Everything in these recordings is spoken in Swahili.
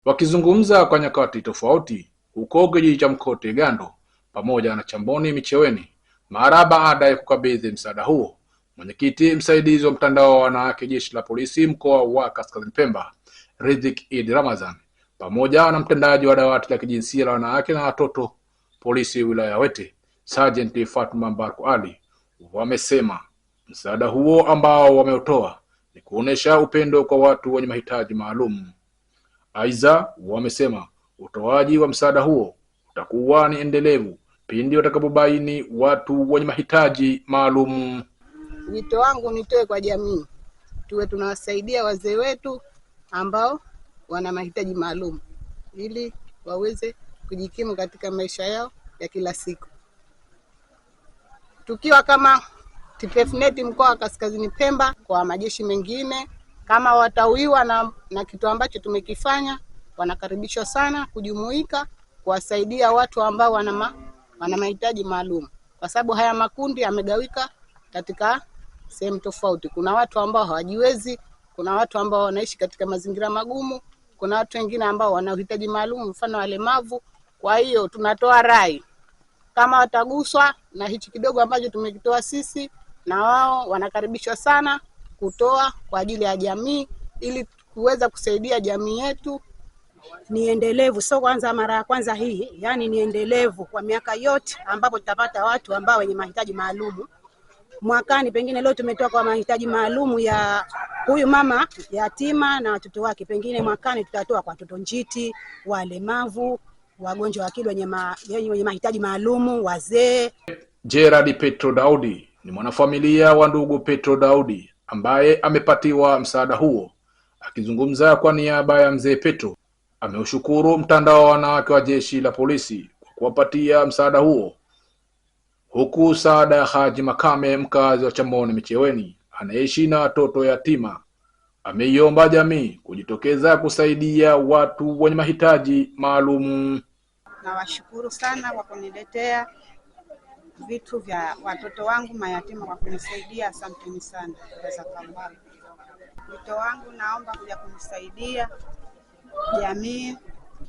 Wakizungumza kwa nyakati tofauti huko kijiji cha Mkote Gando pamoja na Chamboni Micheweni mara baada ya kukabidhi msaada huo, mwenyekiti msaidizi wa mtandao wa wanawake jeshi la polisi mkoa wa Kaskazini Pemba Ridhick Eid Ramadhan pamoja na mtendaji wa dawati la kijinsia la wanawake na watoto polisi wilaya Wete Sergeant Fatuma Mbarku Ali wamesema msaada huo ambao wameutoa ni kuonesha upendo kwa watu wenye mahitaji maalum. Aidha, wamesema utoaji wa msaada huo utakuwa ni endelevu pindi watakapobaini watu wenye mahitaji maalum. Wito wangu nitoe kwa jamii, tuwe tunawasaidia wazee wetu ambao wana mahitaji maalum ili waweze kujikimu katika maisha yao ya kila siku. Tukiwa kama TPF-NET mkoa wa Kaskazini Pemba, kwa majeshi mengine kama watawiwa na kitu ambacho tumekifanya, wanakaribishwa sana kujumuika kuwasaidia watu ambao wana mahitaji maalum, kwa sababu haya makundi yamegawika katika sehemu tofauti. Kuna watu ambao hawajiwezi, kuna watu ambao wanaishi katika mazingira magumu, kuna watu wengine ambao wana uhitaji maalum, mfano walemavu. Kwa hiyo tunatoa rai kama wataguswa na hichi kidogo ambacho tumekitoa sisi, na wao wanakaribishwa sana kutoa kwa ajili ya jamii ili kuweza kusaidia jamii yetu. Ni endelevu, sio kwanza mara ya kwanza hii, yani ni endelevu kwa miaka yote ambapo tutapata watu ambao wenye mahitaji maalum. Mwakani pengine leo tumetoa kwa mahitaji maalum ya huyu mama yatima na watoto wake, pengine mwakani tutatoa kwa watoto njiti, walemavu, wagonjwa wa akili wenye mahitaji maalum, wazee. Gerard Petro Daudi ni mwanafamilia wa ndugu Petro Daudi ambaye amepatiwa msaada huo. Akizungumza kwa niaba ya mzee Petro, ameushukuru mtandao wa wanawake wa jeshi la polisi kwa kuwapatia msaada huo, huku Saada Haji Makame, mkazi wa Chamboni Micheweni anaishi na watoto yatima, ameiomba jamii kujitokeza kusaidia watu wenye mahitaji maalum. Nawashukuru sana kwa kuniletea vitu vya watoto wangu mayatima, kwa kunisaidia. Asanteni sana. Wito wangu, naomba kuja kunisaidia jamii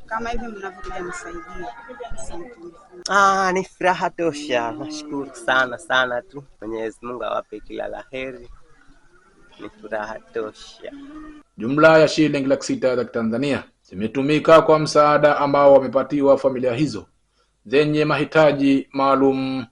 kama hivi mnavyokuja nisaidia. Asanteni. Ni furaha tosha. Nashukuru sana tu. Mwenyezi Mungu awape kila laheri. Ni furaha tosha. Jumla ya shilingi 600,000 za Tanzania zimetumika kwa msaada ambao wamepatiwa familia hizo zenye mahitaji maalum.